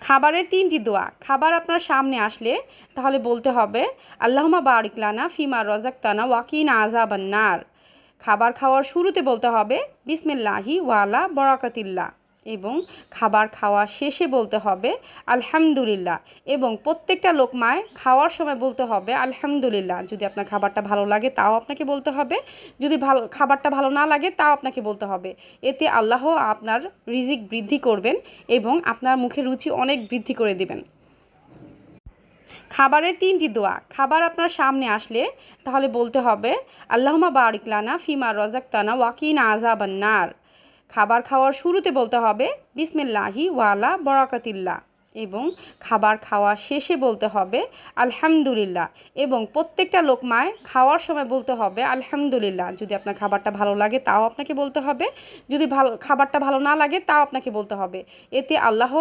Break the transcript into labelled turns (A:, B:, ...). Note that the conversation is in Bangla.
A: খাবারের 3টি দোয়া। খাবার আপনার সামনে আসলে তাহলে বলতে হবে আল্লাহুম্মা বারিক লানা ফিমা রাযাকতানা ওয়া কিনা আযাবান নার। খাবার খাওয়ার শুরুতে বলতে হবে বিসমিল্লাহি ওয়া আলা বারাকাতিল্লাহ এবং খাবার খাওয়া শেষে বলতে হবে আলহামদুলিল্লাহ এবং প্রত্যেকটা লোকমায় খাওয়ার সময় বলতে হবে আলহামদুলিল্লাহ। যদি আপনার খাবারটা ভালো লাগে তাও আপনাকে বলতে হবে, যদি খাবারটা ভালো না লাগে তাও আপনাকে বলতে হবে। এতে আল্লাহ আপনার রিজিক বৃদ্ধি করবেন এবং আপনার মুখের রুচি অনেক বৃদ্ধি করে দিবেন। খাবারের 3টি দোয়া। খাবার আপনার সামনে আসলে তাহলে বলতে হবে আল্লাহুম্মা বারিক লানা ফিমা রাযাকতানা ওয়া কিনা আযাবান নার। খাবার খাওয়ার শুরুতে বলতে হবে বিসমিল্লাহি ওয়া আলা বারাকাতিল্লাহ এবং খাবার খাওয়া শেষে বলতে হবে আলহামদুলিল্লাহ এবং প্রত্যেকটা লোকমায় খাওয়ার সময় বলতে হবে আলহামদুলিল্লাহ। যদি আপনার খাবারটা ভালো লাগে তাও আপনাকে বলতে হবে, যদি খাবারটা ভালো না লাগে তাও আপনাকে বলতে হবে। এতে আল্লাহ